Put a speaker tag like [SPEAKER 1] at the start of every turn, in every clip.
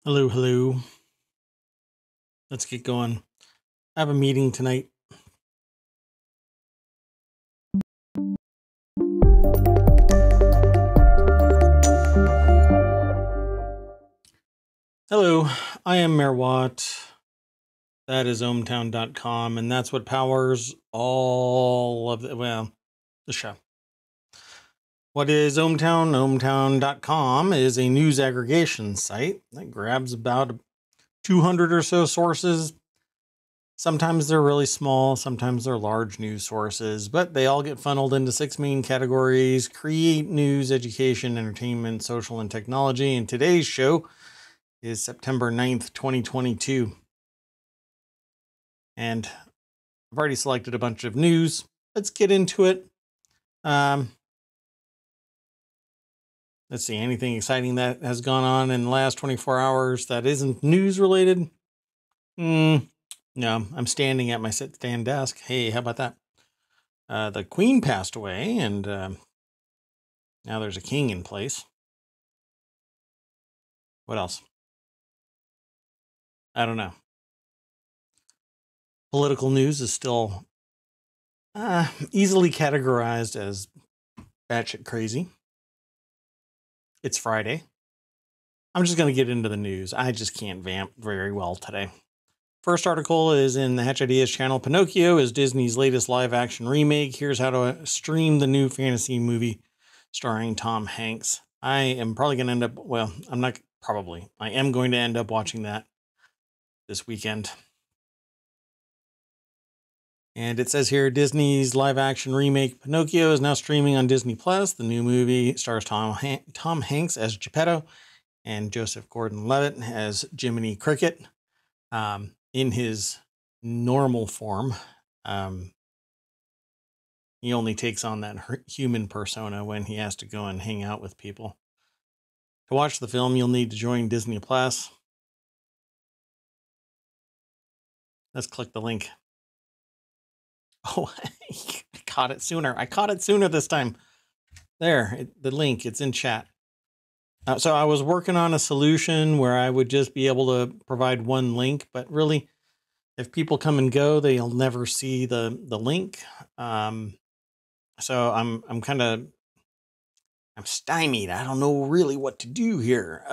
[SPEAKER 1] Hello, hello. Let's get going. I have a meeting tonight. Hello, I am Mayor Watt. That is ohmTown.com, and that's what powers all of the show. What is ohmTown? ohmTown.com is a news aggregation site that grabs about 200 or so sources. Sometimes they're really small, sometimes they're large news sources, but they all get funneled into 6 main categories: create, news, education, entertainment, social, and technology. And today's show is September 9th, 2022. And I've already selected a bunch of news. Let's get into it. Let's see, anything exciting that has gone on in the last 24 hours that isn't news related? No, I'm standing at my sit-stand desk. Hey, how about that? The Queen passed away, and now there's a king in place. What else? I don't know. Political news is still easily categorized as batshit crazy. It's Friday. I'm just going to get into the news. I just can't vamp very well today. First article is in the Hatch Ideas channel. Pinocchio is Disney's latest live-action remake. Here's how to stream the new fantasy movie starring Tom Hanks. I am probably going to end up, well, I'm not probably. I am going to end up watching that this weekend. And it says here, Disney's live-action remake Pinocchio is now streaming on Disney+. The new movie stars Tom Hanks as Geppetto and Joseph Gordon-Levitt as Jiminy Cricket. In his normal form, he only takes on that human persona when he has to go and hang out with people. To watch the film, you'll need to join Disney+. Let's click the link. Oh, I caught it sooner. I caught it sooner this time. There, the link, it's in chat. So I was working on a solution where I would just be able to provide one link, but really, if people come and go, they'll never see the link. So I'm stymied. I don't know really what to do here.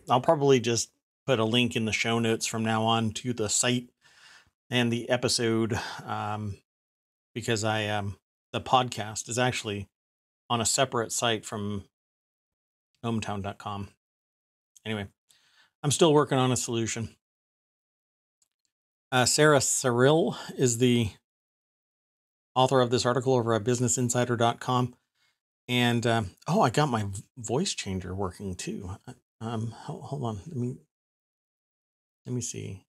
[SPEAKER 1] I'll probably just put a link in the show notes from now on to the site and the episode, because the podcast is actually on a separate site from ohmTown.com. Anyway, I'm still working on a solution. Sarah Cyril is the author of this article over at businessinsider.com. And, I got my voice changer working too. Hold on. Let me see.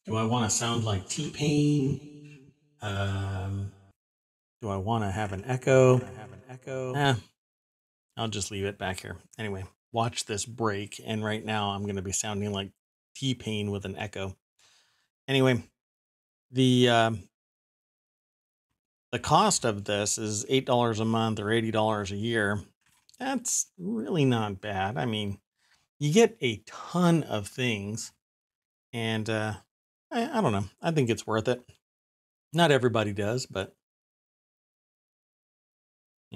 [SPEAKER 1] Do I want to sound like T-Pain? Do I want to have an echo? I'll just leave it back here. Anyway, watch this break. And right now I'm going to be sounding like T-Pain with an echo. Anyway, the cost of this is $8 a month or $80 a year. That's really not bad. I mean, you get a ton of things, and I don't know. I think it's worth it. Not everybody does, but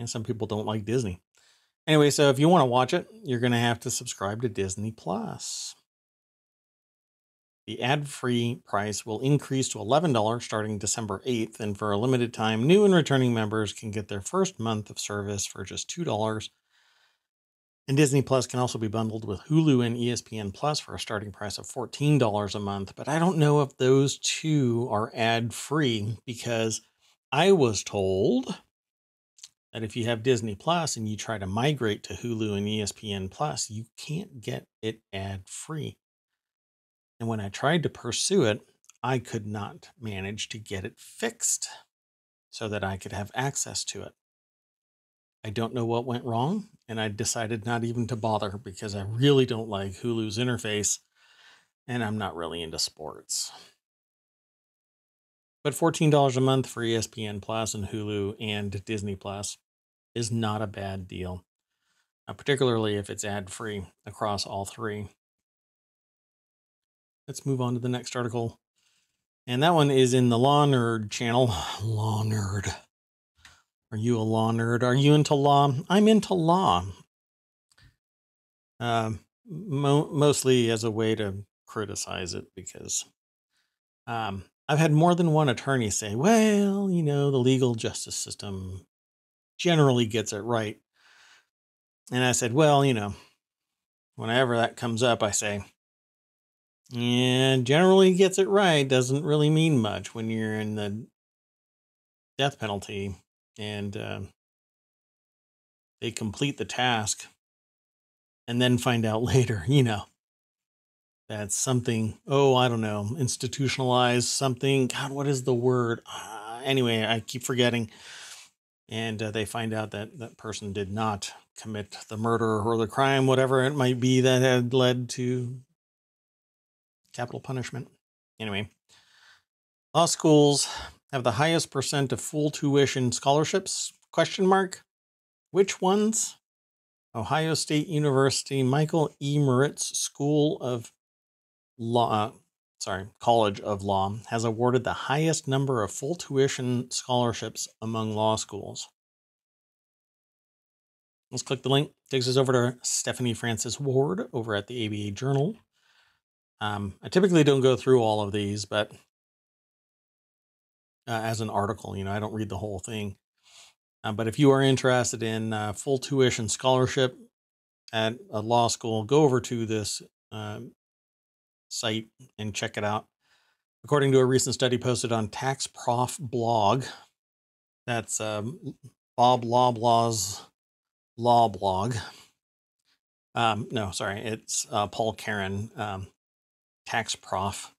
[SPEAKER 1] some people don't like Disney. Anyway, so if you want to watch it, you're going to have to subscribe to Disney Plus. The ad-free price will increase to $11 starting December 8th, and for a limited time, new and returning members can get their first month of service for just $2. And Disney Plus can also be bundled with Hulu and ESPN Plus for a starting price of $14 a month. But I don't know if those two are ad-free, because I was told that if you have Disney Plus and you try to migrate to Hulu and ESPN Plus, you can't get it ad-free. And when I tried to pursue it, I could not manage to get it fixed so that I could have access to it. I don't know what went wrong, and I decided not even to bother because I really don't like Hulu's interface, and I'm not really into sports. But $14 a month for ESPN Plus and Hulu and Disney Plus is not a bad deal. particularly if it's ad-free across all three. Let's move on to the next article. And that one is in the Law Nerd channel. Law Nerd. Are you a law nerd? Are you into law? I'm into law. Mostly as a way to criticize it because I've had more than one attorney say, well, the legal justice system generally gets it right. And I said, well, whenever that comes up, I say, yeah, generally gets it right doesn't really mean much when you're in the death penalty and they complete the task and then find out later, that's something, I don't know, institutionalized something. God, what is the word? Anyway, I keep forgetting. And they find out that that person did not commit the murder or the crime, whatever it might be that had led to capital punishment. Anyway, law schools have the highest percent of full tuition scholarships? Question mark. Which ones? Ohio State University Michael E. Moritz School of Law, College of Law has awarded the highest number of full tuition scholarships among law schools. Let's click the link. Takes us over to Stephanie Francis Ward over at the ABA Journal. I typically don't go through all of these, but as an article, I don't read the whole thing. But if you are interested in full tuition scholarship at a law school, go over to this site and check it out. According to a recent study posted on Tax Prof blog, that's Bob Loblaw's law blog. It's Paul Karen, Tax Prof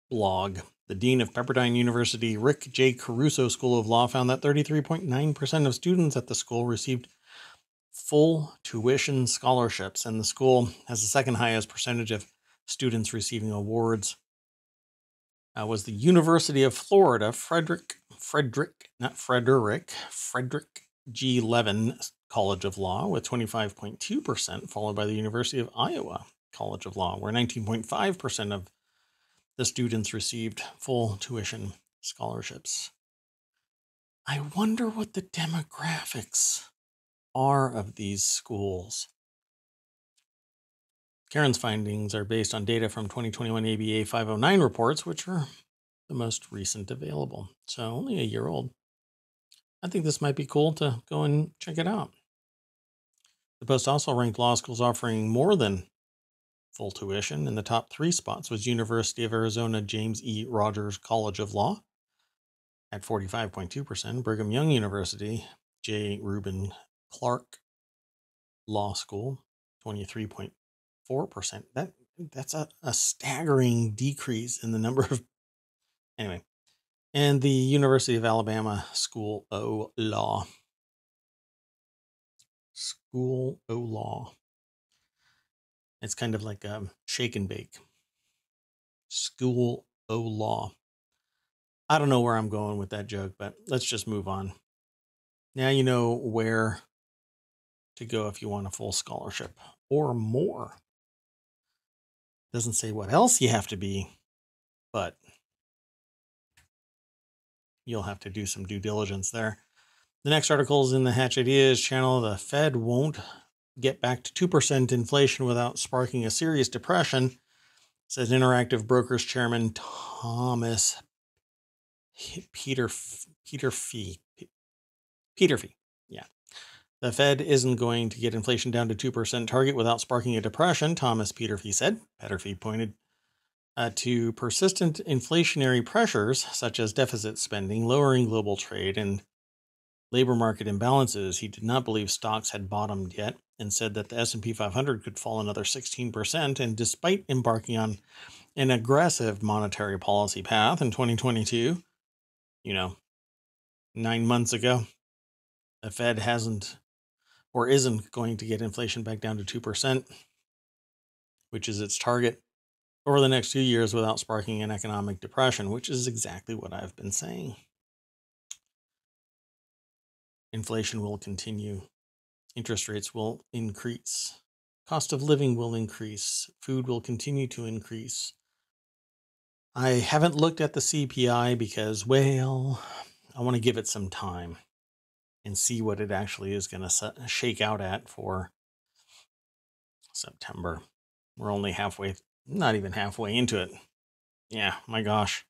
[SPEAKER 1] blog. The dean of Pepperdine University, Rick J. Caruso School of Law, found that 33.9% of students at the school received full tuition scholarships, and the school has the second highest percentage of students receiving awards. Was the University of Florida, Frederick G. Levin College of Law with 25.2%, followed by the University of Iowa College of Law, where 19.5% of the students received full tuition scholarships. I wonder what the demographics are of these schools. Karen's findings are based on data from 2021 ABA 509 reports, which are the most recent available. So only a year old. I think this might be cool to go and check it out. The Post also ranked law schools offering more than full tuition. In the top 3 spots was University of Arizona James E. Rogers College of Law at 45.2%, Brigham Young University J. Reuben Clark Law School, 23.4%. That's a staggering decrease in the number of. Anyway, and the University of Alabama School of Law. School of Law. It's kind of like a shake and bake. School of Law. I don't know where I'm going with that joke, but let's just move on. Now you know where to go if you want a full scholarship or more. Doesn't say what else you have to be, but you'll have to do some due diligence there. The next article is in the Hatch Ideas channel. The Fed won't get back to 2% inflation without sparking a serious depression, says Interactive Brokers Chairman Thomas Peterfee. Yeah. The Fed isn't going to get inflation down to 2% target without sparking a depression, Thomas Peterfee said. Peterfee pointed to persistent inflationary pressures such as deficit spending, lowering global trade, and labor market imbalances. He did not believe stocks had bottomed yet and said that the S&P 500 could fall another 16%. And despite embarking on an aggressive monetary policy path in 2022, 9 months ago, the Fed hasn't or isn't going to get inflation back down to 2%, which is its target, over the next 2 years without sparking an economic depression, which is exactly what I've been saying. Inflation will continue Interest rates will increase. Cost of living will increase. Food will continue to increase. I haven't looked at the CPI because, well, I want to give it some time and see what it actually is going to shake out at for September. We're only not even halfway into it. Yeah, my gosh.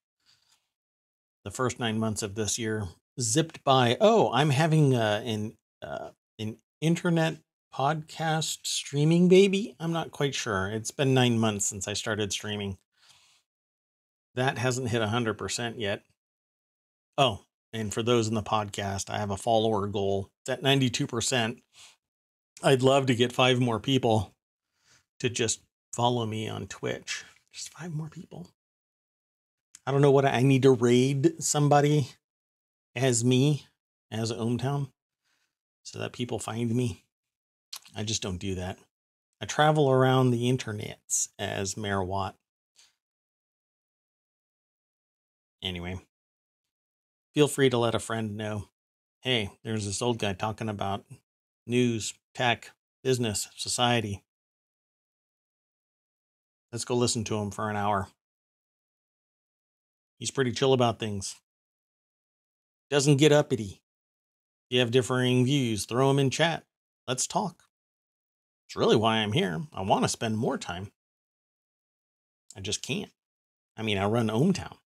[SPEAKER 1] The first 9 months of this year zipped by. Oh, I'm having an internet podcast streaming baby. I'm not quite sure. It's been 9 months since I started streaming. That hasn't hit 100% yet. Oh, and for those in the podcast, I have a follower goal. It's at 92%. I'd love to get 5 more people to just follow me on Twitch. Just 5 more people. I don't know what I need to raid somebody as me, as ohmTown, so that people find me. I just don't do that. I travel around the internets as Mayor Watt. Anyway, feel free to let a friend know, hey, there's this old guy talking about news, tech, business, society. Let's go listen to him for an hour. He's pretty chill about things. Doesn't get uppity. If you have differing views, throw them in chat. Let's talk. It's really why I'm here. I want to spend more time. I just can't. I mean, I run ohmTown.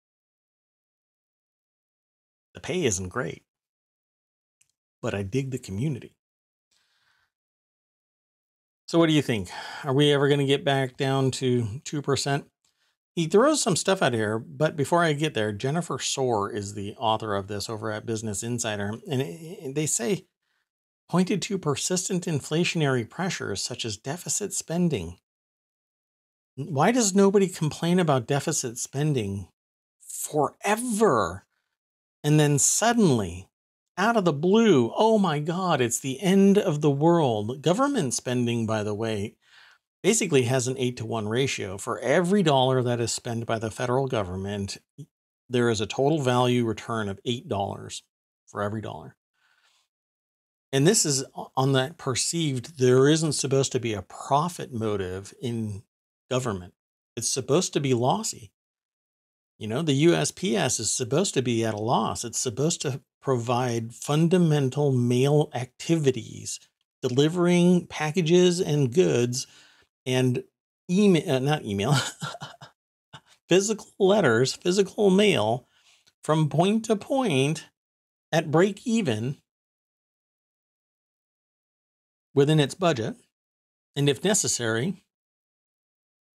[SPEAKER 1] The pay isn't great, but I dig the community. So what do you think? Are we ever going to get back down to 2%? He throws some stuff out here, but before I get there, Jennifer Soar is the author of this over at Business Insider, and they say, pointed to persistent inflationary pressures such as deficit spending. Why does nobody complain about deficit spending forever? And then suddenly, out of the blue, oh my God, it's the end of the world. Government spending, by the way, basically has an 8-to-1 ratio. For every dollar that is spent by the federal government, there is a total value return of $8 for every dollar. And this is on that perceived, there isn't supposed to be a profit motive in government. It's supposed to be lossy. You know, the USPS is supposed to be at a loss. It's supposed to provide fundamental mail activities, delivering packages and goods and physical letters, physical mail from point to point at break even within its budget. And if necessary,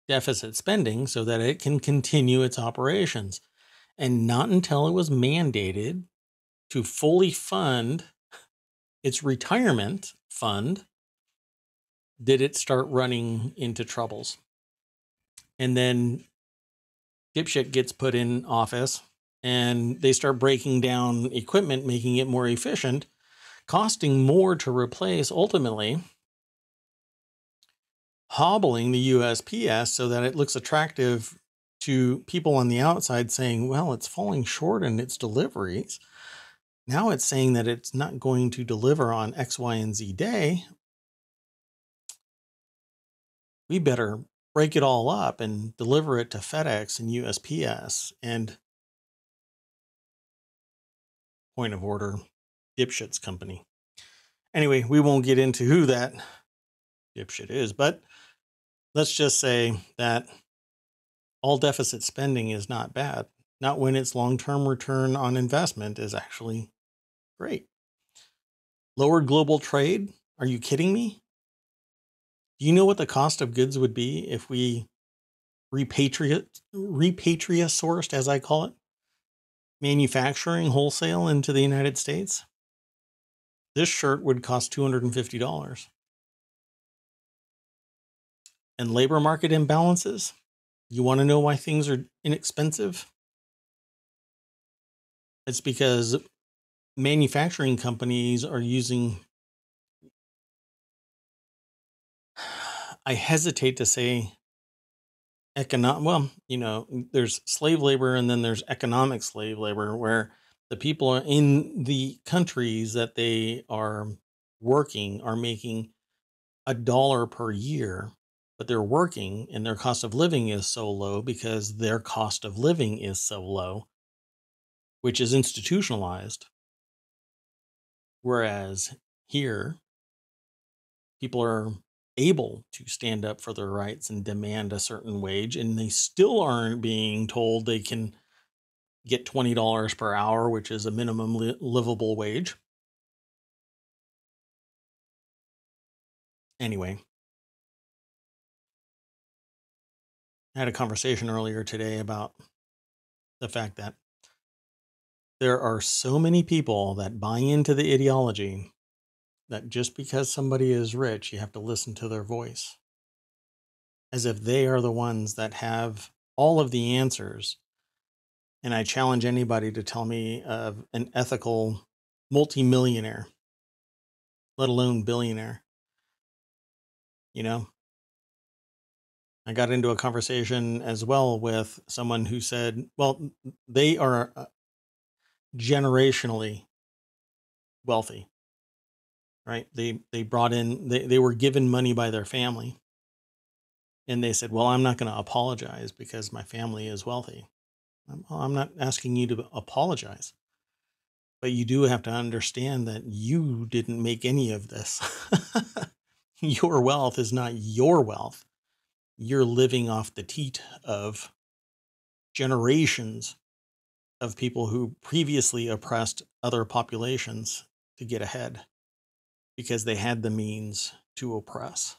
[SPEAKER 1] deficit spending so that it can continue its operations. And not until it was mandated to fully fund its retirement fund did it start running into troubles. And then dipshit gets put in office and they start breaking down equipment, making it more efficient, costing more to replace ultimately, hobbling the USPS so that it looks attractive to people on the outside saying, well, it's falling short in its deliveries. Now it's saying that it's not going to deliver on X, Y, and Z day. We better break it all up and deliver it to FedEx and USPS. And point of order, dipshit's company. Anyway, we won't get into who that dipshit is, but let's just say that all deficit spending is not bad. Not when its long-term return on investment is actually great. Lowered global trade? Are you kidding me? Do you know what the cost of goods would be if we repatria sourced, as I call it, manufacturing wholesale into the United States? This shirt would cost $250. And labor market imbalances? You want to know why things are inexpensive? It's because manufacturing companies are using, I hesitate to say there's slave labor and then there's economic slave labor where the people are in the countries that they are working are making $1 per year, but they're working and their cost of living is so low because their cost of living is so low, which is institutionalized. Whereas here, people are able to stand up for their rights and demand a certain wage, and they still aren't being told they can get $20 per hour, which is a minimum livable wage. Anyway, I had a conversation earlier today about the fact that there are so many people that buy into the ideology that just because somebody is rich, you have to listen to their voice, as if they are the ones that have all of the answers. And I challenge anybody to tell me of an ethical multimillionaire, let alone billionaire. You know, I got into a conversation as well with someone who said, well, they are generationally wealthy, right? They brought in, they were given money by their family. And they said, well, I'm not going to apologize because my family is wealthy. Well, I'm not asking you to apologize, but you do have to understand that you didn't make any of this. Your wealth is not your wealth. You're living off the teat of generations of people who previously oppressed other populations to get ahead because they had the means to oppress.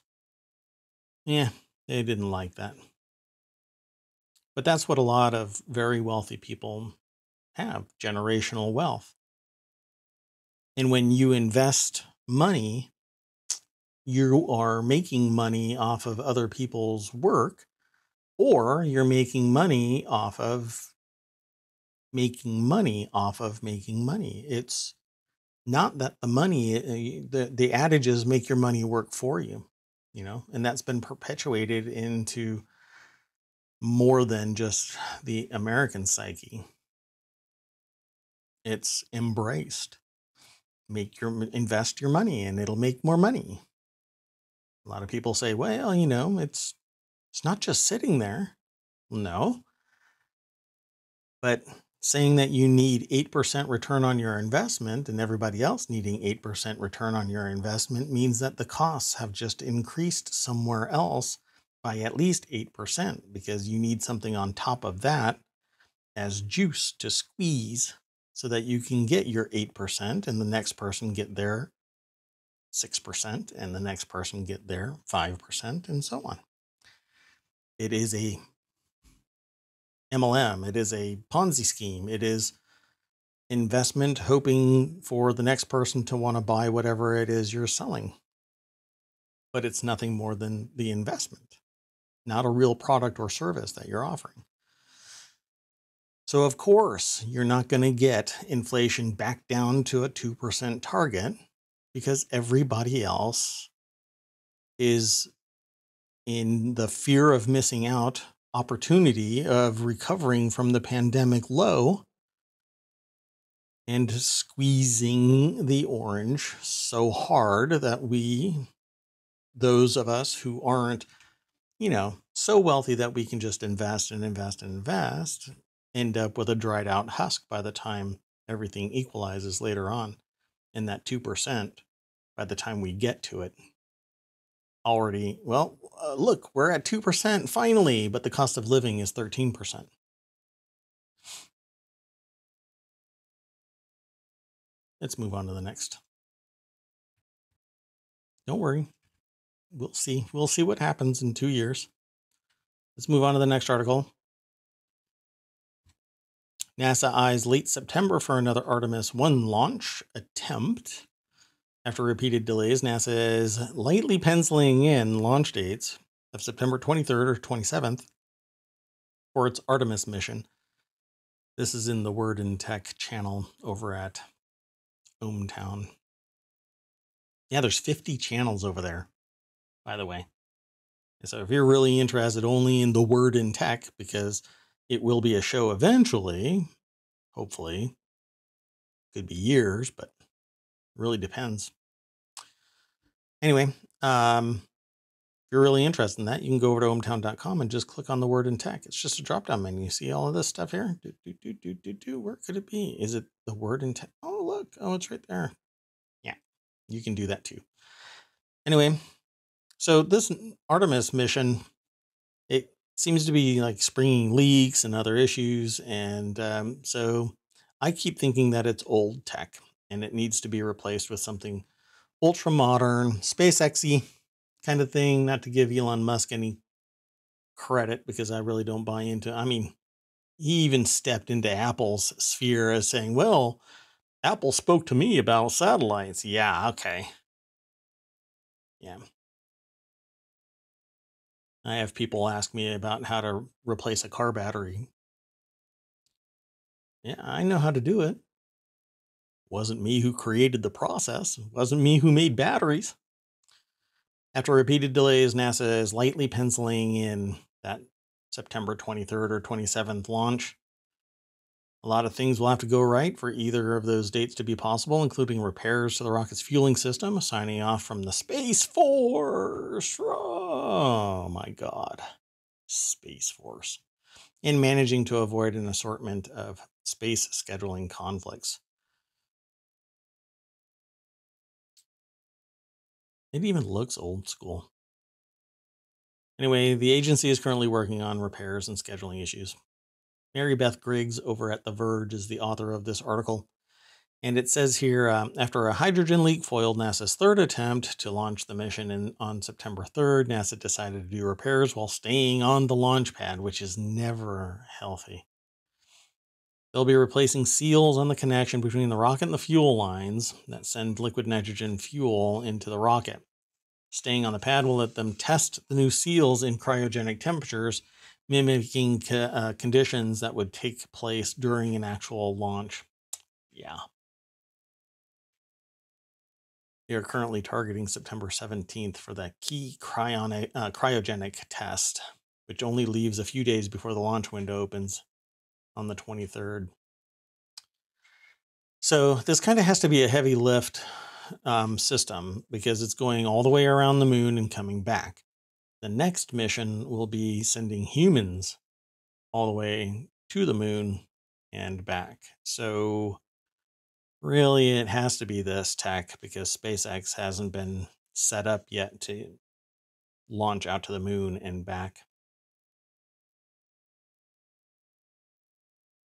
[SPEAKER 1] Yeah, they didn't like that. But that's what a lot of very wealthy people have, generational wealth. And when you invest money, you are making money off of other people's work, or you're making money off of making money off of making money. It's not that the money, the adage is make your money work for you, and that's been perpetuated into more than just the American psyche. It's embraced. Invest your money and it'll make more money. A lot of people say, well, it's not just sitting there. No, but saying that you need 8% return on your investment and everybody else needing 8% return on your investment means that the costs have just increased somewhere else by at least 8% because you need something on top of that as juice to squeeze so that you can get your 8% and the next person get their 6% and the next person get their 5% and so on. It is a MLM. It is a Ponzi scheme. It is investment hoping for the next person to want to buy whatever it is you're selling. But it's nothing more than the investment, not a real product or service that you're offering. So, of course, you're not going to get inflation back down to a 2% target because everybody else is in the fear of missing out opportunity of recovering from the pandemic low and squeezing the orange so hard that those of us who aren't, so wealthy that we can just invest and invest and invest, end up with a dried out husk by the time everything equalizes later on. And that 2%, by the time we get to it, already, look, we're at 2% finally, but the cost of living is 13%. Let's move on to the next. Don't worry. We'll see. We'll see what happens in 2 years. Let's move on to the next article. NASA eyes late September for another Artemis 1 launch attempt. After repeated delays, NASA is lightly penciling in launch dates of September 23rd or 27th for its Artemis mission. This is in the Word and Tech channel over at ohmTown. Yeah, there's 50 channels over there, by the way. So if you're really interested only in the Word and Tech, because it will be a show eventually, hopefully, could be years, but it really depends. Anyway, if you're really interested in that, you can go over to ohmTown.com and just click on the word in tech. It's just a drop-down menu. See all of this stuff here? Where could it be? Is it the word in tech? Oh, look. Oh, it's right there. Yeah, you can do that too. Anyway, so this Artemis mission, it seems to be like springing leaks and other issues. And so I keep thinking that it's old tech and it needs to be replaced with something ultra modern, SpaceX-y kind of thing. Not to give Elon Musk any credit, because I really don't buy into, I mean, he even stepped into Apple's sphere as saying, well, Apple spoke to me about satellites. Yeah, okay. Yeah. I have people ask me about how to replace a car battery. Yeah, I know how to do it. Wasn't me who created the process. Wasn't me who made batteries. After repeated delays, NASA is lightly penciling in that September 23rd or 27th launch. A lot of things will have to go right for either of those dates to be possible, including repairs to the rocket's fueling system, signing off from the Space Force. Oh my God. Space Force. And managing to avoid an assortment of space scheduling conflicts. It even looks old school. Anyway, the agency is currently working on repairs and scheduling issues. Mary Beth Griggs over at The Verge is the author of this article. And it says here, after a hydrogen leak foiled NASA's third attempt to launch the mission on September 3rd, NASA decided to do repairs while staying on the launch pad, which is never healthy. They'll be replacing seals on the connection between the rocket and the fuel lines that send liquid nitrogen fuel into the rocket. Staying on the pad will let them test the new seals in cryogenic temperatures, mimicking conditions that would take place during an actual launch. Yeah. They are currently targeting September 17th for that key cryogenic test, which only leaves a few days before the launch window opens on the 23rd. So this kind of has to be a heavy lift system, because it's going all the way around the moon and coming back. The next mission will be sending humans all the way to the moon and back. So really, it has to be this tech, because SpaceX hasn't been set up yet to launch out to the moon and back.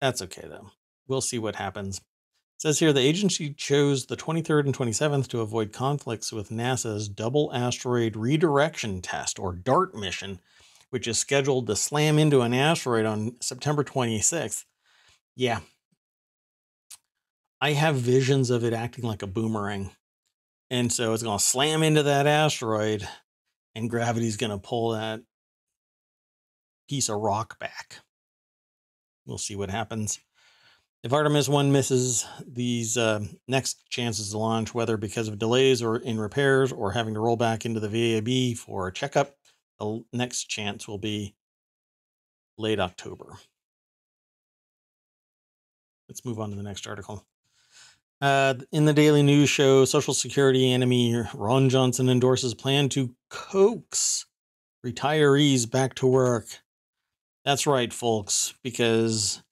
[SPEAKER 1] That's okay, though. We'll see what happens. It says here the agency chose the 23rd and 27th to avoid conflicts with NASA's Double Asteroid Redirection Test, or DART mission, which is scheduled to slam into an asteroid on September 26th. Yeah. I have visions of it acting like a boomerang. And so it's going to slam into that asteroid, and gravity's going to pull that piece of rock back. We'll see what happens. If Artemis 1 misses these next chances to launch, whether because of delays or in repairs or having to roll back into the VAB for a checkup, the next chance will be late October. Let's move on to the next article. In the Daily News show, Social Security enemy Ron Johnson endorses plan to coax retirees back to work. That's right, folks, because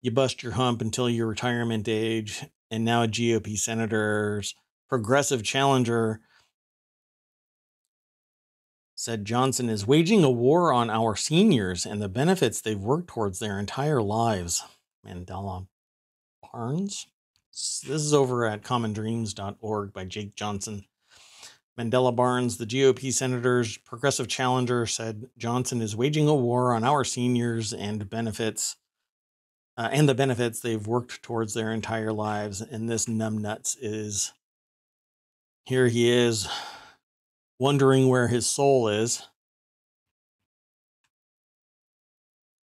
[SPEAKER 1] you bust your hump until your retirement age, and now a GOP senator's progressive challenger said Johnson is waging a war on our seniors and the benefits they've worked towards their entire lives. Mandela Barnes? This is over at commondreams.org by Jake Johnson. Mandela Barnes, the GOP senator's progressive challenger, said Johnson is waging a war on our seniors and benefits, and the benefits they've worked towards their entire lives. And this numbnuts is, here he is, wondering where his soul is.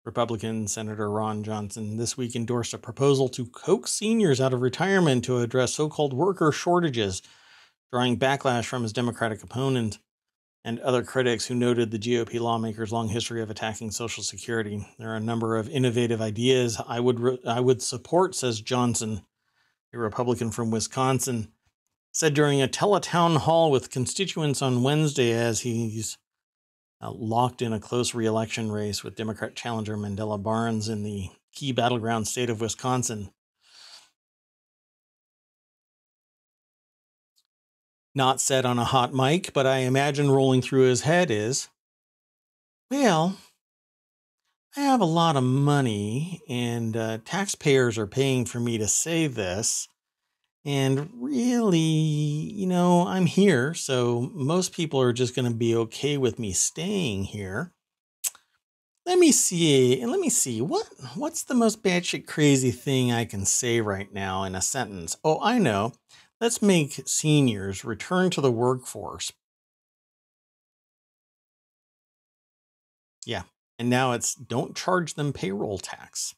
[SPEAKER 1] Republican Senator Ron Johnson this week endorsed a proposal to coax seniors out of retirement to address so-called worker shortages, drawing backlash from his Democratic opponent and other critics who noted the GOP lawmakers' long history of attacking Social Security. There are a number of innovative ideas I would support, says Johnson, a Republican from Wisconsin. said during a teletown hall with constituents on Wednesday as he's locked in a close re-election race with Democrat challenger Mandela Barnes in the key battleground state of Wisconsin. Not said on a hot mic, but I imagine rolling through his head is, well, I have a lot of money and taxpayers are paying for me to say this. And really, I'm here, so most people are just going to be okay with me staying here. Let me see. What's the most batshit crazy thing I can say right now in a sentence? Oh, I know. Let's make seniors return to the workforce. Yeah. And now it's don't charge them payroll tax.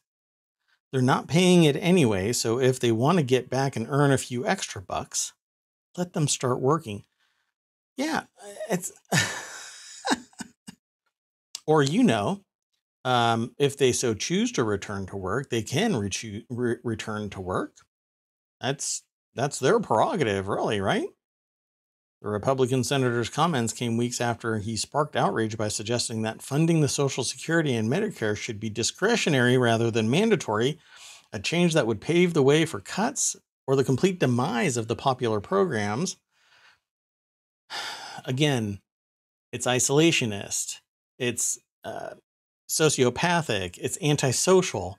[SPEAKER 1] They're not paying it anyway, so if they want to get back and earn a few extra bucks, let them start working. Yeah, it's or if they so choose to return to work, they can return to work. That's their prerogative, really, right? The Republican senator's comments came weeks after he sparked outrage by suggesting that funding the Social Security and Medicare should be discretionary rather than mandatory, a change that would pave the way for cuts or the complete demise of the popular programs. Again, it's isolationist. It's sociopathic. It's antisocial.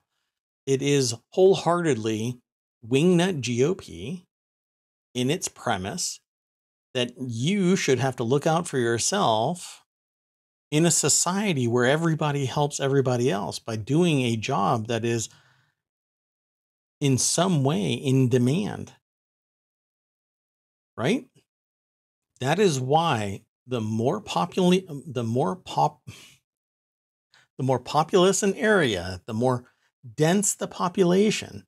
[SPEAKER 1] It is wholeheartedly wingnut GOP in its premise that you should have to look out for yourself in a society where everybody helps everybody else by doing a job that is in some way in demand. Right? That is why the more populous an area, the more dense the population,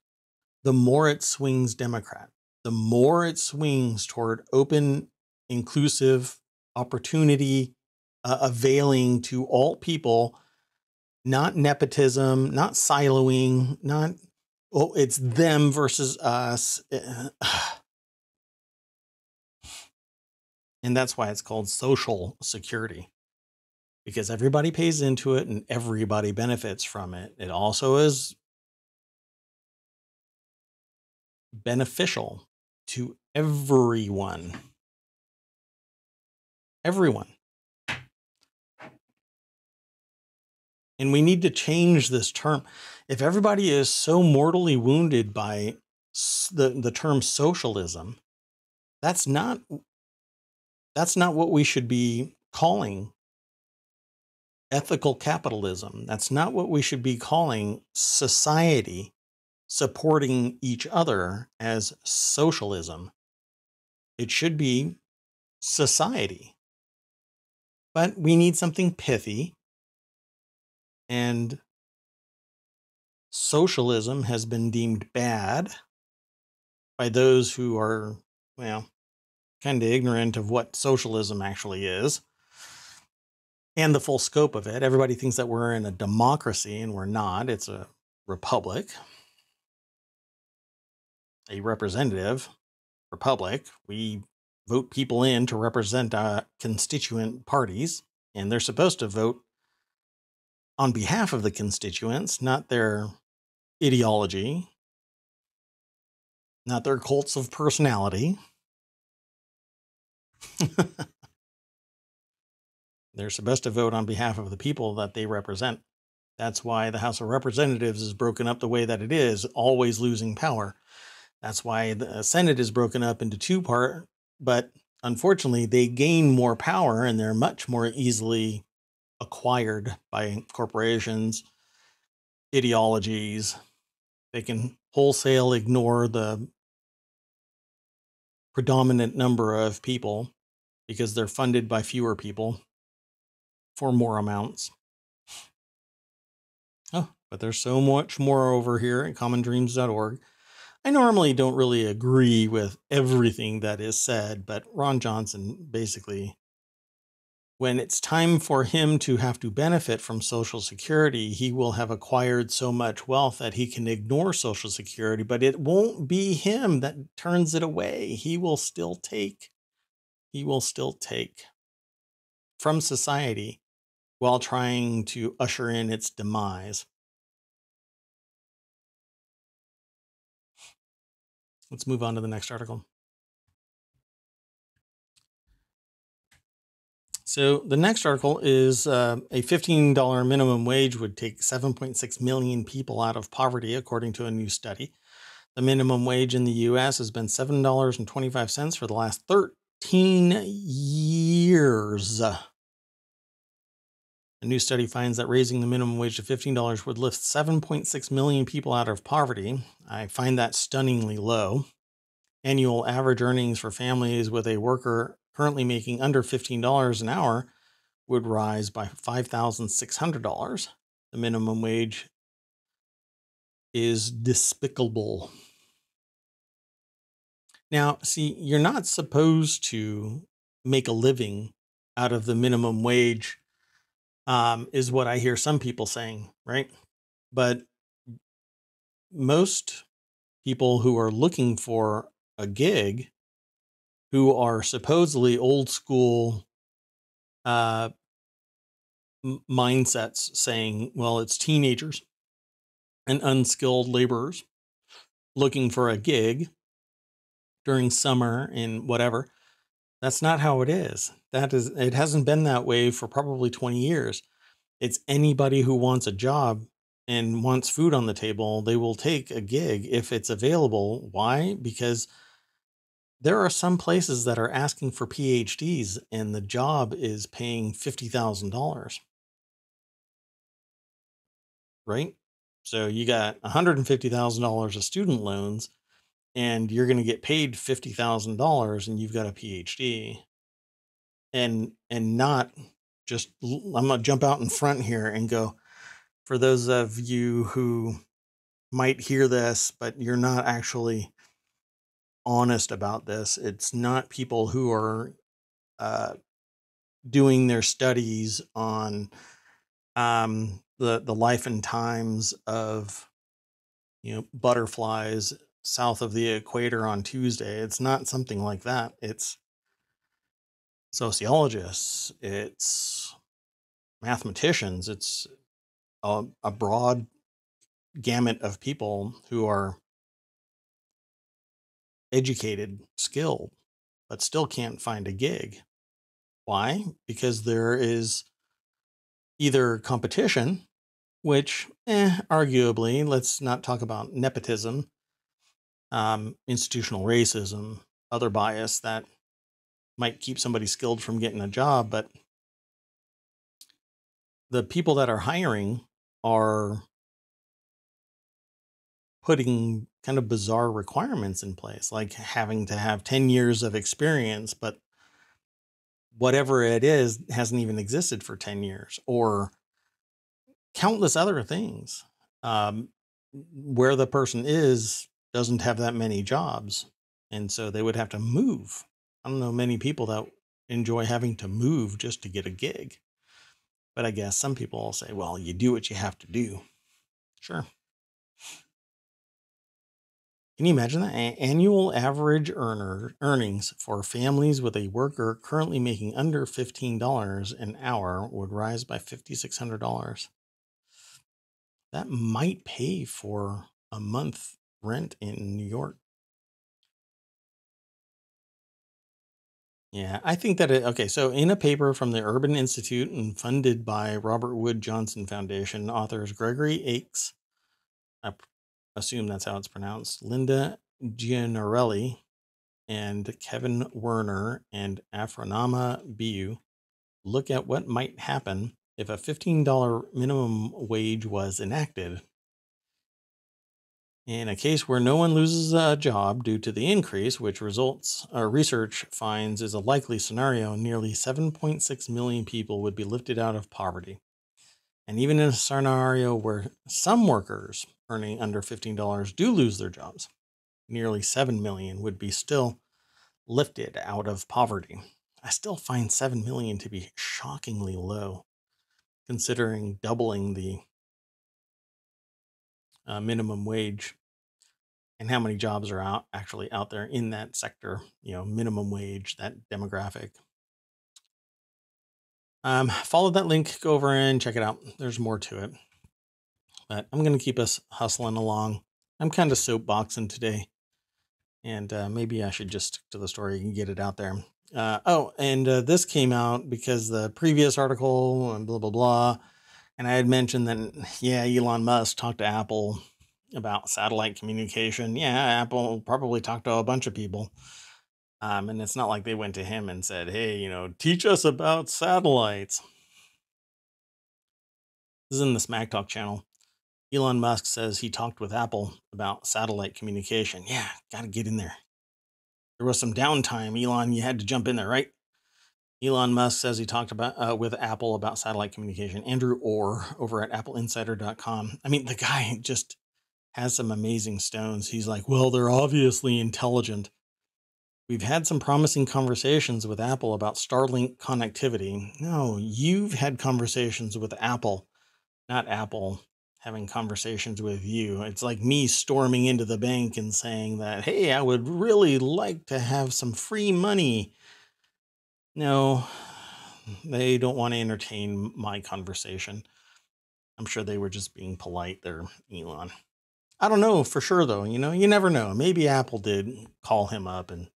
[SPEAKER 1] the more it swings Democrat. The more it swings toward open, inclusive opportunity, availing to all people, not nepotism, not siloing, not, it's them versus us. And that's why it's called social security, because everybody pays into it and everybody benefits from it. It also is beneficial to everyone. Everyone. And we need to change this term. If everybody is so mortally wounded by the term socialism, that's not what we should be calling ethical capitalism. That's not what we should be calling society supporting each other as socialism. It should be society. But we need something pithy. And socialism has been deemed bad by those who are, kind of ignorant of what socialism actually is and the full scope of it. Everybody thinks that we're in a democracy, and we're not. It's a republic, a representative republic. We vote people in to represent constituent parties, and they're supposed to vote on behalf of the constituents, not their ideology, not their cults of personality. They're supposed to vote on behalf of the people that they represent. That's why the House of Representatives is broken up the way that it is, always losing power. That's why the Senate is broken up into two parts, but unfortunately they gain more power and they're much more easily acquired by corporations, ideologies. They can wholesale ignore the predominant number of people because they're funded by fewer people for more amounts. Oh, but there's so much more over here at commondreams.org. I normally don't really agree with everything that is said, but Ron Johnson basically When it's time for him to have to benefit from Social Security, he will have acquired so much wealth that he can ignore Social Security, but it won't be him that turns it away. He will still take from society while trying to usher in its demise. Let's move on to the next article. So the next article is a $15 minimum wage would take 7.6 million people out of poverty, according to a new study. The minimum wage in the U.S. has been $7.25 for the last 13 years. A new study finds that raising the minimum wage to $15 would lift 7.6 million people out of poverty. I find that stunningly low. Annual average earnings for families with a worker currently making under $15 an hour would rise by $5,600. The minimum wage is despicable. Now, see, you're not supposed to make a living out of the minimum wage, is what I hear some people saying, right? But most people who are looking for a gig, who are supposedly old school mindsets saying, well, it's teenagers and unskilled laborers looking for a gig during summer and whatever. That's not how it is. It hasn't been that way for probably 20 years. It's anybody who wants a job and wants food on the table, they will take a gig if it's available. Why? Because there are some places that are asking for PhDs and the job is paying $50,000. Right? So you got $150,000 of student loans and you're going to get paid $50,000 and you've got a PhD. And not just, I'm going to jump out in front here and go, for those of you who might hear this, but you're not actually honest about this, it's not people who are doing their studies on the life and times of butterflies south of the equator on Tuesday. It's not something like that. It's sociologists, it's mathematicians, it's a broad gamut of people who are educated, skilled, but still can't find a gig. Why? Because there is either competition, which, arguably, let's not talk about nepotism, institutional racism, other bias that might keep somebody skilled from getting a job, but the people that are hiring are putting kind of bizarre requirements in place, like having to have 10 years of experience, but whatever it is hasn't even existed for 10 years, or countless other things. Where the person is doesn't have that many jobs, and so they would have to move. I don't know many people that enjoy having to move just to get a gig. But I guess some people will say, well, you do what you have to do. Sure. Can you imagine that? Annual average earnings for families with a worker currently making under $15 an hour would rise by $5,600. That might pay for a month rent in New York. Yeah, I think that okay, so in a paper from the Urban Institute and funded by Robert Wood Johnson Foundation, authors Gregory Aikes, I assume that's how it's pronounced, Linda Gianarelli, and Kevin Werner and Afronama Biu look at what might happen if a $15 minimum wage was enacted. In a case where no one loses a job due to the increase, which research finds is a likely scenario, nearly 7.6 million people would be lifted out of poverty. And even in a scenario where some workers earning under $15 do lose their jobs, nearly 7 million would be still lifted out of poverty. I still find 7 million to be shockingly low, considering doubling the minimum wage and how many jobs are actually out there in that sector. Minimum wage, that demographic. Follow that link, go over and check it out. There's more to it, but I'm going to keep us hustling along. I'm kind of soapboxing today, and maybe I should just stick to the story and get it out there. This came out because the previous article and blah, blah, blah. And I had mentioned that, yeah, Elon Musk talked to Apple about satellite communication. Yeah, Apple probably talked to a bunch of people. And it's not like they went to him and said, hey, teach us about satellites. This is in the Smack Talk channel. Elon Musk says he talked with Apple about satellite communication. Yeah, got to get in there. There was some downtime, Elon. You had to jump in there, right? Elon Musk says he talked about with Apple about satellite communication. Andrew Orr over at appleinsider.com. I mean, the guy just has some amazing stones. He's like, well, they're obviously intelligent. We've had some promising conversations with Apple about Starlink connectivity. No, you've had conversations with Apple, not Apple having conversations with you. It's like me storming into the bank and saying that, hey, I would really like to have some free money. No, they don't want to entertain my conversation. I'm sure they were just being polite there, Elon. I don't know for sure, though. You never know. Maybe Apple did call him up and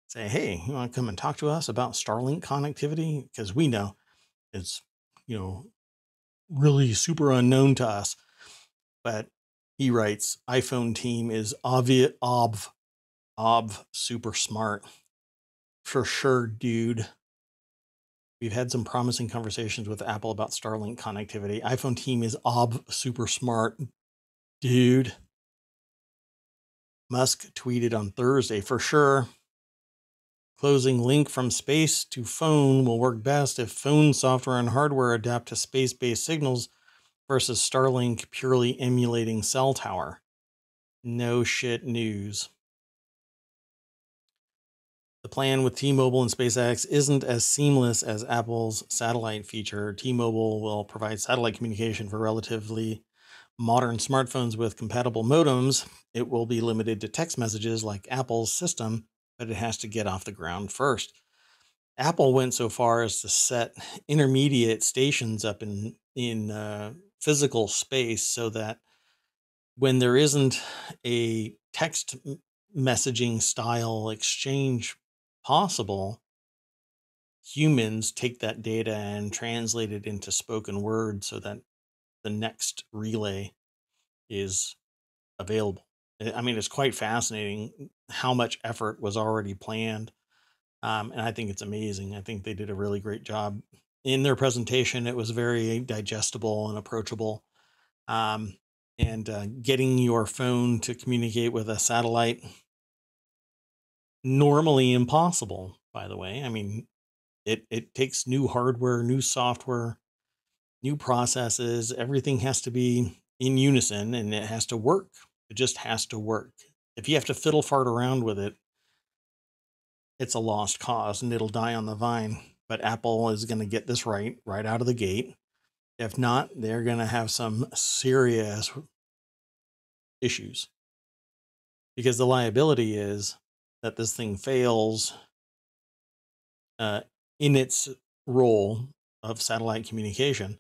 [SPEAKER 1] say, hey, you want to come and talk to us about Starlink connectivity? Because we know it's, really super unknown to us. But he writes, iPhone team is super smart. For sure, dude. We've had some promising conversations with Apple about Starlink connectivity. iPhone team is super smart, dude. Musk tweeted on Thursday, for sure. Closing link from space to phone will work best if phone software and hardware adapt to space-based signals versus Starlink purely emulating cell tower. No shit news. The plan with T-Mobile and SpaceX isn't as seamless as Apple's satellite feature. T-Mobile will provide satellite communication for relatively modern smartphones with compatible modems. It will be limited to text messages like Apple's system, but it has to get off the ground first. Apple went so far as to set intermediate stations up in physical space so that when there isn't a text messaging style exchange possible, humans take that data and translate it into spoken word so that the next relay is available. I mean, it's quite fascinating how much effort was already planned. And I think it's amazing. I think they did a really great job in their presentation. It was very digestible and approachable. Getting your phone to communicate with a satellite, normally impossible, by the way. I mean, it takes new hardware, new software, new processes. Everything has to be in unison and it has to work. It just has to work. If you have to fiddle fart around with it, it's a lost cause and it'll die on the vine. But Apple is going to get this right out of the gate. If not, they're going to have some serious issues because the liability is that this thing fails in its role of satellite communication.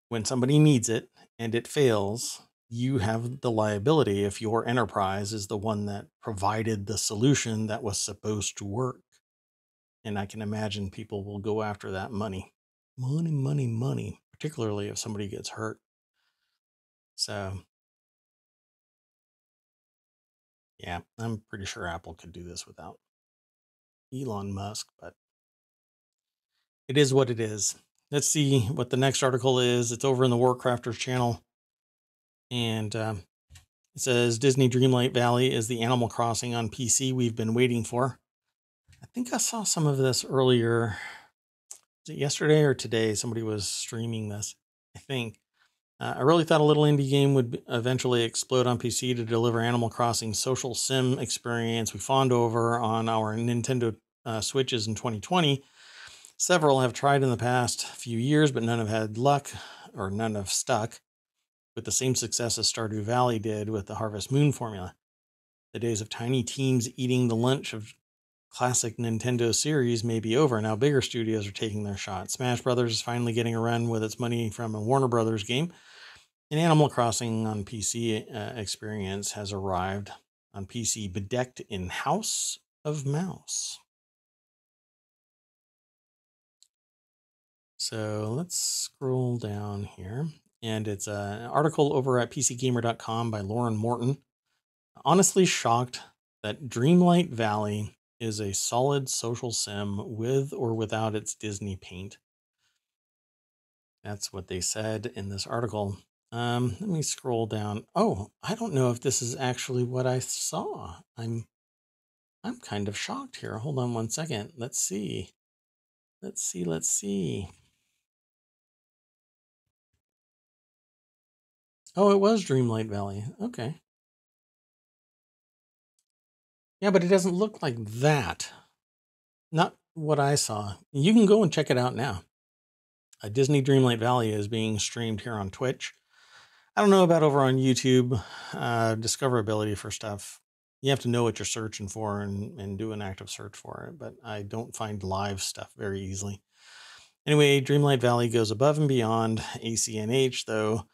[SPEAKER 1] When somebody needs it and it fails, you have the liability if your enterprise is the one that provided the solution that was supposed to work. And I can imagine people will go after that money. Money, particularly if somebody gets hurt. So, yeah, I'm pretty sure Apple could do this without Elon Musk, but it is what it is. Let's see what the next article is. It's over in the Warcrafters channel. And it says Disney Dreamlight Valley is the Animal Crossing on PC we've been waiting for. I think I saw some of this earlier. Was it yesterday or today? Somebody was streaming this, I think. I really thought a little indie game would eventually explode on PC to deliver Animal Crossing social sim experience we fawned over on our Nintendo Switches in 2020. Several have tried in the past few years, but none have had luck, or none have stuck with the same success as Stardew Valley did with the Harvest Moon formula. The days of tiny teams eating the lunch of classic Nintendo series may be over. Now bigger studios are taking their shot. Smash Brothers is finally getting a run with its money from a Warner Brothers game. An Animal Crossing on PC experience has arrived on PC, bedecked in House of Mouse. So let's scroll down here. And it's an article over at PCGamer.com by Lauren Morton. Honestly shocked that Dreamlight Valley is a solid social sim with or without its Disney paint. That's what they said in this article. Let me scroll down. Oh, I don't know if this is actually what I saw. I'm kind of shocked here. Hold on one second. Let's see. Let's see. Oh, it was Dreamlight Valley. Okay. Yeah, but it doesn't look like that. Not what I saw. You can go and check it out now. Disney Dreamlight Valley is being streamed here on Twitch. I don't know about over on YouTube. Discoverability for stuff, you have to know what you're searching for and do an active search for it, but I don't find live stuff very easily. Anyway, Dreamlight Valley goes above and beyond ACNH, though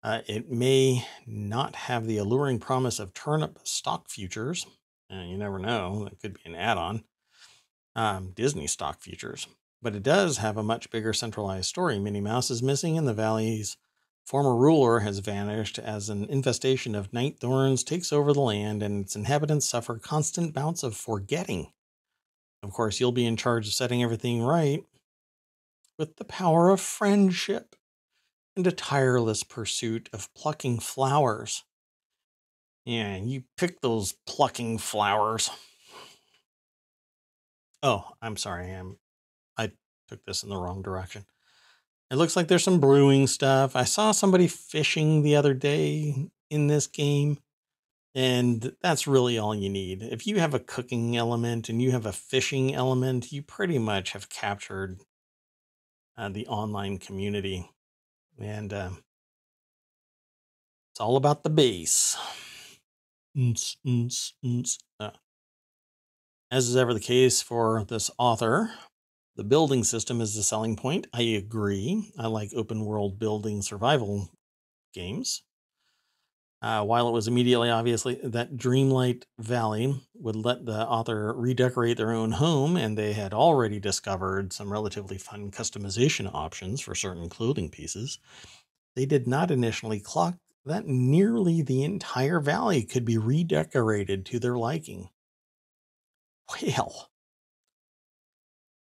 [SPEAKER 1] it may not have the alluring promise of turnip stock futures. You never know. It could be an add-on. Disney stock futures. But it does have a much bigger centralized story. Minnie Mouse is missing, and the valley's former ruler has vanished as an infestation of night thorns takes over the land, and its inhabitants suffer constant bouts of forgetting. Of course, you'll be in charge of setting everything right with the power of friendship and a tireless pursuit of plucking flowers. Yeah, you pick those plucking flowers. Oh, I'm sorry. I took this in the wrong direction. It looks like there's some brewing stuff. I saw somebody fishing the other day in this game, and that's really all you need. If you have a cooking element and you have a fishing element, you pretty much have captured the online community. And it's all about the base. As is ever the case for this author, the building system is the selling point. I agree. I like open world building survival games. While it was immediately obvious that Dreamlight Valley would let the author redecorate their own home, and they had already discovered some relatively fun customization options for certain clothing pieces, they did not initially clock that nearly the entire valley could be redecorated to their liking. Well,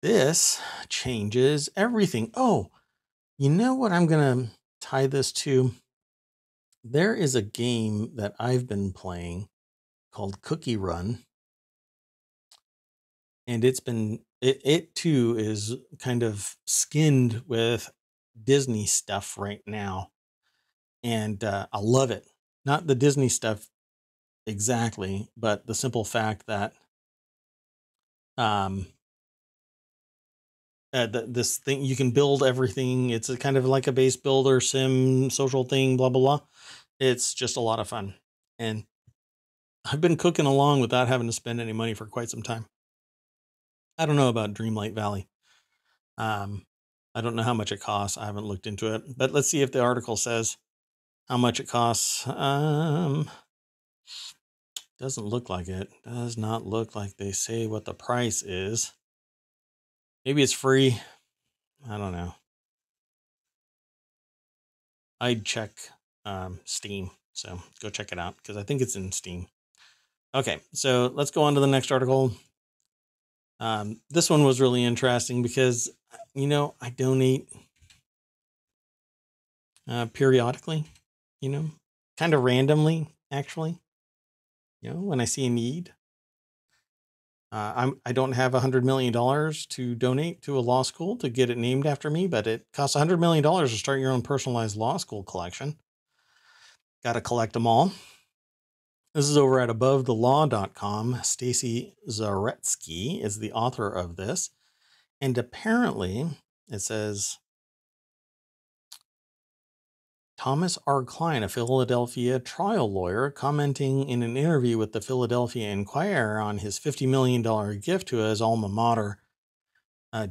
[SPEAKER 1] this changes everything. Oh, you know what I'm going to tie this to? There is a game that I've been playing called Cookie Run. And it too is kind of skinned with Disney stuff right now. And I love it. Not the Disney stuff exactly, but the simple fact that this thing, you can build everything. It's a kind of like a base builder sim social thing, blah, blah, blah. It's just a lot of fun. And I've been cooking along without having to spend any money for quite some time. I don't know about Dreamlight Valley. I don't know how much it costs. I haven't looked into it, but let's see if the article says how much it costs. Doesn't look like it. Does not look like they say what the price is. Maybe it's free. I don't know. I'd check Steam. So go check it out because I think it's in Steam. Okay, so let's go on to the next article. This one was really interesting because, I donate periodically, kind of randomly, actually, when I see a need. I don't have $100 million to donate to a law school to get it named after me, but it costs $100 million to start your own personalized law school collection. Got to collect them all. This is over at abovethelaw.com. Stacy Zaretsky is the author of this. And apparently, it says Thomas R. Klein, a Philadelphia trial lawyer, commenting in an interview with the Philadelphia Inquirer on his $50 million gift to his alma mater,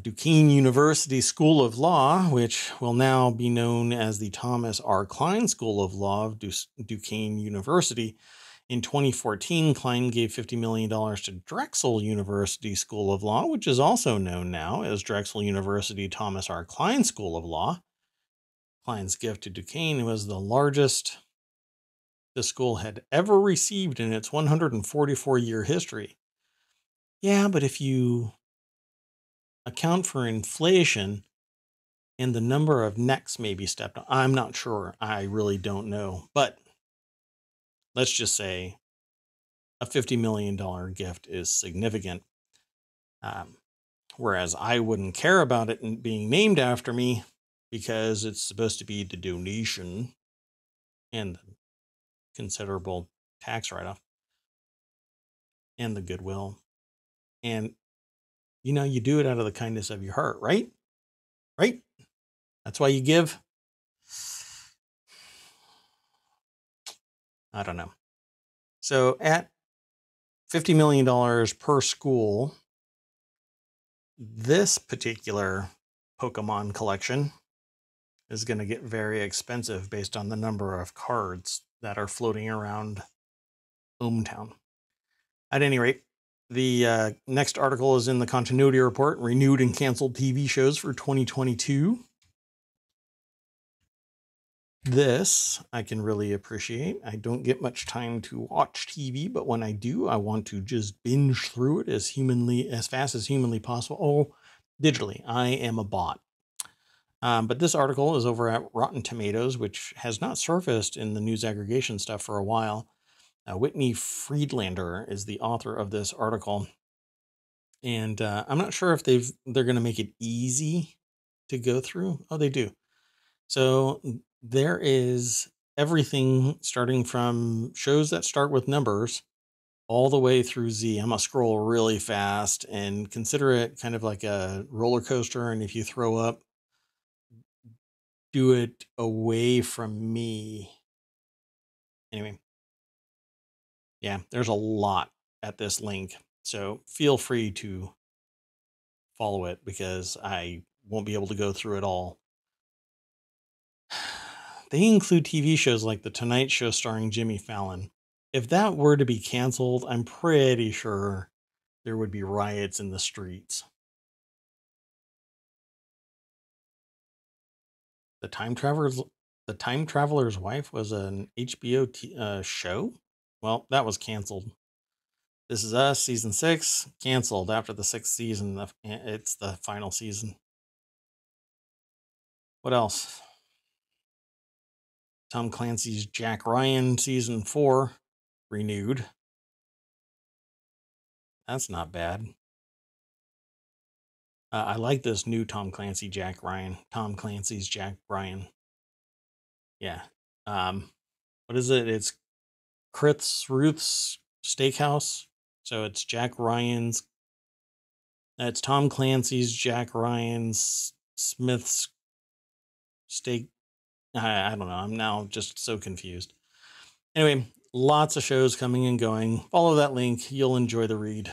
[SPEAKER 1] Duquesne University School of Law, which will now be known as the Thomas R. Klein School of Law of Duquesne University. In 2014, Klein gave $50 million to Drexel University School of Law, which is also known now as Drexel University Thomas R. Klein School of Law. Klein's gift to Duquesne was the largest the school had ever received in its 144-year history. Yeah, but if you account for inflation and the number of necks maybe stepped on, I'm not sure. I really don't know. But let's just say a $50 million gift is significant. Whereas I wouldn't care about it being named after me because it's supposed to be the donation and the considerable tax write-off and the goodwill. And, you do it out of the kindness of your heart, right? Right? That's why you give. I don't know. So at $50 million per school, this particular Pokemon collection is going to get very expensive based on the number of cards that are floating around ohmTown. At any rate, the next article is in the continuity report, renewed and canceled TV shows for 2022. This I can really appreciate. I don't get much time to watch TV, but when I do, I want to just binge through it as fast as humanly possible. Oh, digitally. I am a bot. But this article is over at Rotten Tomatoes, which has not surfaced in the news aggregation stuff for a while. Whitney Friedlander is the author of this article. And I'm not sure if they're going to make it easy to go through. Oh, they do. So there is everything starting from shows that start with numbers all the way through Z. I'm going to scroll really fast and consider it kind of like a roller coaster. And if you throw up, do it away from me. Anyway. Yeah, there's a lot at this link. So feel free to follow it because I won't be able to go through it all. They include TV shows like The Tonight Show starring Jimmy Fallon. If that were to be canceled, I'm pretty sure there would be riots in the streets. The Time Traveler's Wife was an HBO show? Well, that was canceled. This Is Us, season 6, canceled after the 6th season. It's the final season. What else? Tom Clancy's Jack Ryan, season 4, renewed. That's not bad. I like this new Tom Clancy's Jack Ryan. Yeah. What is it? It's Ruth's Steakhouse. So it's Jack Ryan's. It's Tom Clancy's Jack Ryan's Smith's Steak. I don't know. I'm now just so confused. Anyway, lots of shows coming and going. Follow that link. You'll enjoy the read.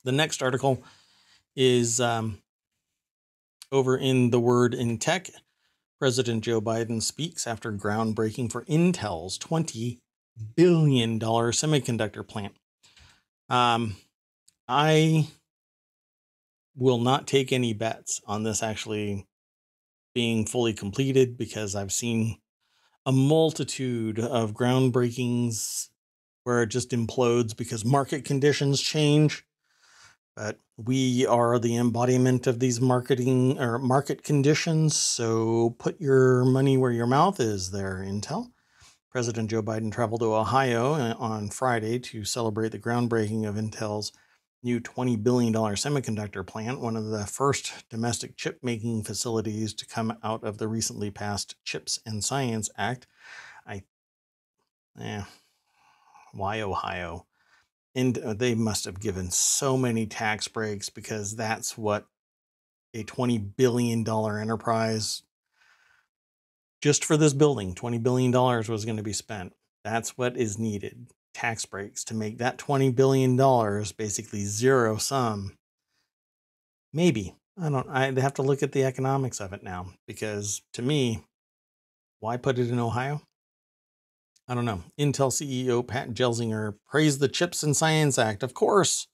[SPEAKER 1] The next article is over in The Word in Tech. President Joe Biden speaks after groundbreaking for Intel's $20 billion semiconductor plant. I will not take any bets on this actually being fully completed because I've seen a multitude of groundbreakings where it just implodes because market conditions change. But we are the embodiment of these market conditions. So put your money where your mouth is there, Intel. President Joe Biden traveled to Ohio on Friday to celebrate the groundbreaking of Intel's new $20 billion semiconductor plant, one of the first domestic chip-making facilities to come out of the recently passed CHIPS and Science Act. Why Ohio? And they must have given so many tax breaks because that's what a $20 billion enterprise just for this building, $20 billion was going to be spent. That's what is needed. Tax breaks to make that $20 billion basically zero sum. Maybe. I'd have to look at the economics of it now because to me, why put it in Ohio? I don't know. Intel CEO Pat Gelsinger praised the Chips and Science Act. Of course,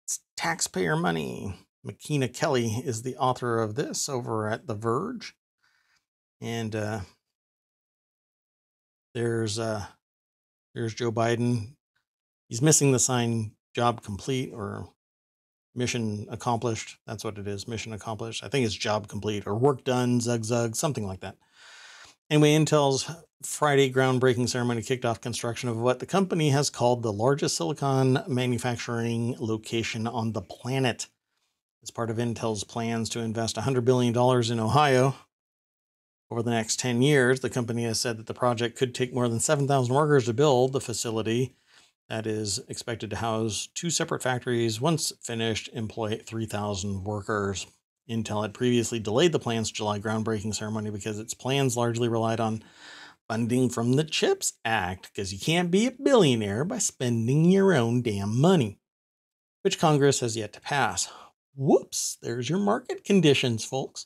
[SPEAKER 1] it's taxpayer money. McKenna Kelly is the author of this over at The Verge. And there's Joe Biden. He's missing the sign job complete or mission accomplished. That's what it is. Mission accomplished. I think it's job complete or work done, zug zug, something like that. Anyway, Intel's Friday groundbreaking ceremony kicked off construction of what the company has called the largest silicon manufacturing location on the planet. As part of Intel's plans to invest $100 billion in Ohio over the next 10 years, the company has said that the project could take more than 7,000 workers to build. The facility that is expected to house two separate factories, once finished, employ 3,000 workers. Intel had previously delayed the planned July groundbreaking ceremony because its plans largely relied on funding from the CHIPS Act, because you can't be a billionaire by spending your own damn money, which Congress has yet to pass. Whoops, there's your market conditions, folks.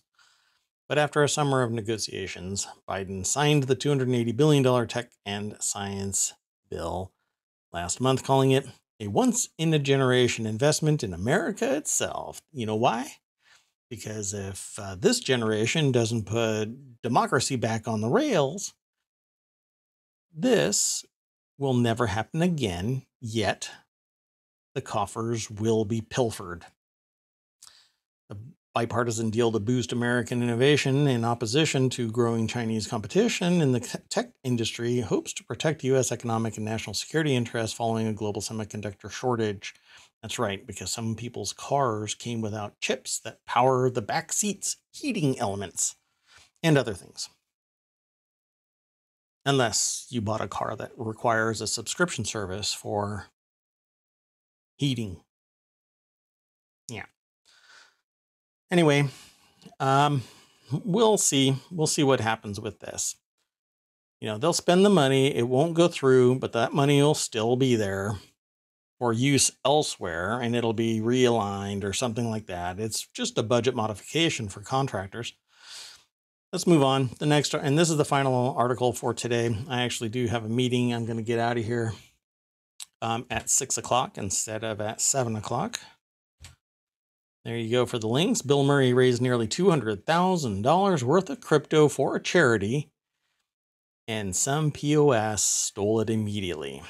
[SPEAKER 1] But after a summer of negotiations, Biden signed the $280 billion tech and science bill last month, calling it a once-in-a-generation investment in America itself. You know why? Because if this generation doesn't put democracy back on the rails, this will never happen again, yet the coffers will be pilfered. The bipartisan deal to boost American innovation in opposition to growing Chinese competition in the tech industry hopes to protect U.S. economic and national security interests following a global semiconductor shortage. That's right, because some people's cars came without chips that power the back seats, heating elements, and other things. Unless you bought a car that requires a subscription service for heating. Yeah. Anyway, we'll see. We'll see what happens with this. You know, they'll spend the money. It won't go through, but that money will still be there for use elsewhere, and it'll be realigned or something like that. It's just a budget modification for contractors. Let's move on. The next, and this is the final article for today. I actually do have a meeting. I'm going to get out of here at 6 o'clock instead of at 7 o'clock. There you go for the links. Bill Murray raised nearly $200,000 worth of crypto for a charity, and some POS stole it immediately.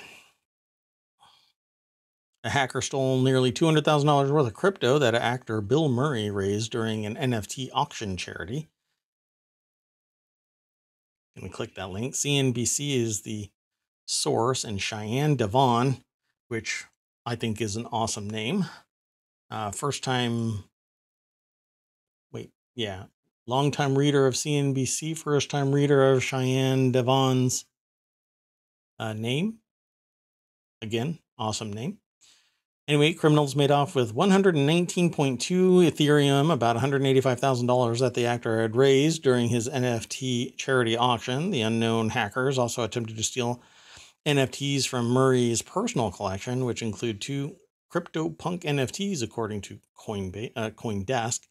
[SPEAKER 1] A hacker stole nearly $200,000 worth of crypto that actor Bill Murray raised during an NFT auction charity. I'm going to click that link. CNBC is the source, and Cheyenne Devon, which I think is an awesome name. Longtime reader of CNBC, first time reader of Cheyenne Devon's name. Again, awesome name. Anyway, criminals made off with 119.2 Ethereum, about $185,000 that the actor had raised during his NFT charity auction. The unknown hackers also attempted to steal NFTs from Murray's personal collection, which include two CryptoPunk NFTs, according to CoinDesk.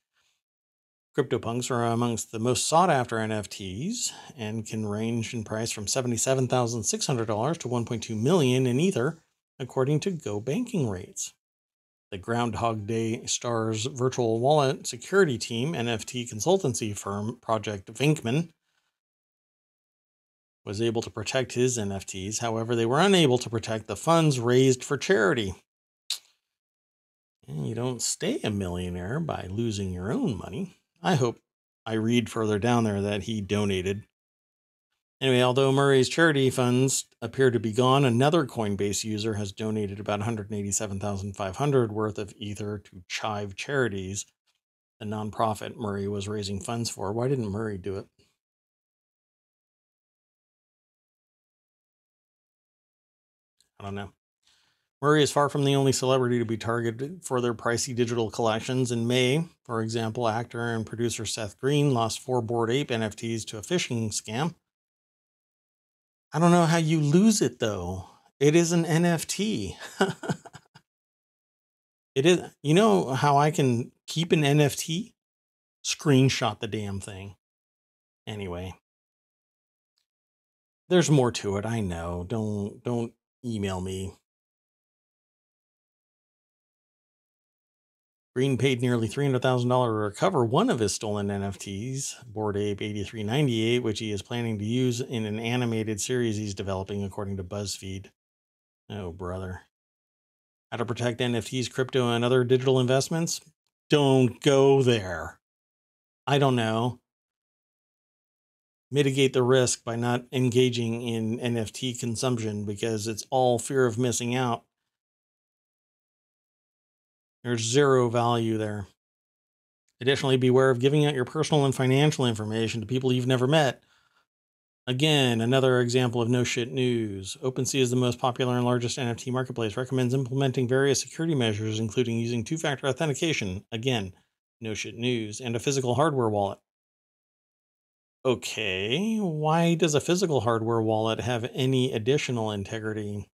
[SPEAKER 1] CryptoPunks are amongst the most sought-after NFTs and can range in price from $77,600 to $1.2 million in Ether, according to Go Banking Rates. The Groundhog Day Stars virtual wallet security team, NFT consultancy firm Project Vinkman, was able to protect his NFTs. However, they were unable to protect the funds raised for charity. And you don't stay a millionaire by losing your own money. I hope I read further down there that he donated. Anyway, although Murray's charity funds appear to be gone, another Coinbase user has donated about $187,500 worth of Ether to Chive Charities, the nonprofit Murray was raising funds for. Why didn't Murray do it? I don't know. Murray is far from the only celebrity to be targeted for their pricey digital collections. In May, for example, actor and producer Seth Green lost 4 Bored Ape NFTs to a phishing scam. I don't know how you lose it, though. It is an NFT. It is. You know how I can keep an NFT? Screenshot the damn thing. Anyway, there's more to it. I know. Don't email me. Green paid nearly $300,000 to recover one of his stolen NFTs, Bored Ape 8398, which he is planning to use in an animated series he's developing, according to BuzzFeed. Oh, brother. How to protect NFTs, crypto, and other digital investments? Don't go there. I don't know. Mitigate the risk by not engaging in NFT consumption because it's all fear of missing out. There's zero value there. Additionally, beware of giving out your personal and financial information to people you've never met. Again, another example of no shit news. OpenSea is the most popular and largest NFT marketplace. Recommends implementing various security measures, including using two-factor authentication. Again, no shit news. And a physical hardware wallet. Okay, why does a physical hardware wallet have any additional integrity?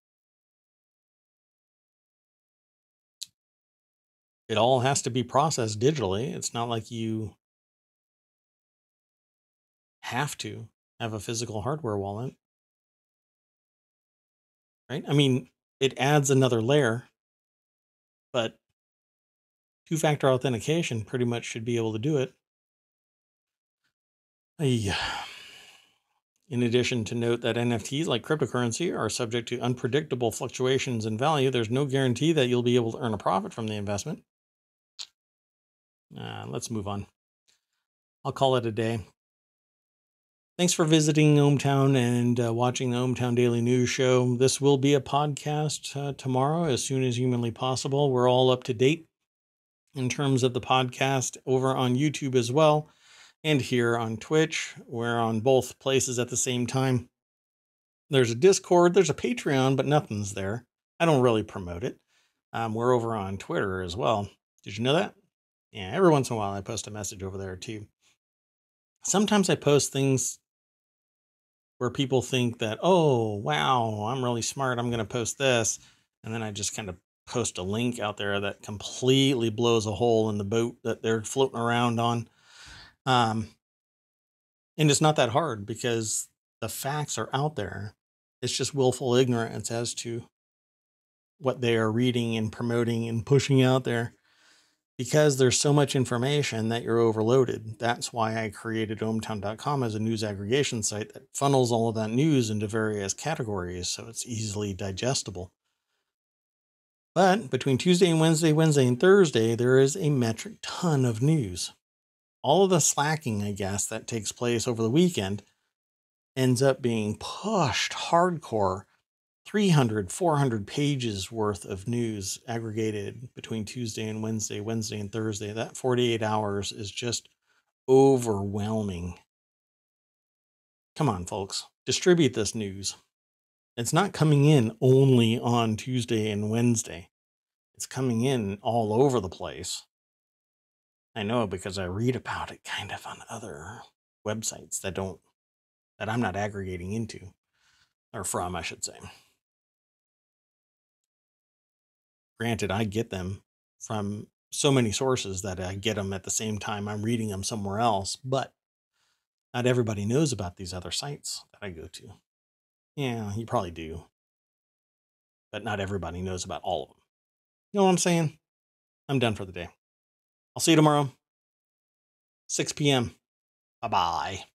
[SPEAKER 1] It all has to be processed digitally. It's not like you have to have a physical hardware wallet, right? I mean, it adds another layer, but two-factor authentication pretty much should be able to do it. In addition, to note that NFTs, like cryptocurrency, are subject to unpredictable fluctuations in value. There's no guarantee that you'll be able to earn a profit from the investment. Let's move on. I'll call it a day. Thanks for visiting ohmTown and watching the ohmTown Daily News Show. This will be a podcast tomorrow as soon as humanly possible. We're all up to date in terms of the podcast over on YouTube as well. And here on Twitch. We're on both places at the same time. There's a Discord, there's a Patreon, but nothing's there. I don't really promote it. We're over on Twitter as well. Did you know that? Yeah, every once in a while I post a message over there too. Sometimes I post things where people think that, oh, wow, I'm really smart, I'm going to post this. And then I just kind of post a link out there that completely blows a hole in the boat that they're floating around on. And it's not that hard because the facts are out there. It's just willful ignorance as to what they are reading and promoting and pushing out there. Because there's so much information that you're overloaded. That's why I created ohmTown.com as a news aggregation site that funnels all of that news into various categories so it's easily digestible. But between Tuesday and Wednesday and Thursday, there is a metric ton of news. All of the slacking, I guess, that takes place over the weekend ends up being pushed hardcore. 300, 400 pages worth of news aggregated between Tuesday and Wednesday and Thursday. That 48 hours is just overwhelming. Come on, folks. Distribute this news. It's not coming in only on Tuesday and Wednesday. It's coming in all over the place. I know because I read about it kind of on other websites that I'm not aggregating into, or from, I should say. Granted, I get them from so many sources that I get them at the same time I'm reading them somewhere else, but not everybody knows about these other sites that I go to. Yeah, you probably do, but not everybody knows about all of them. You know what I'm saying? I'm done for the day. I'll see you tomorrow, 6 p.m. Bye-bye.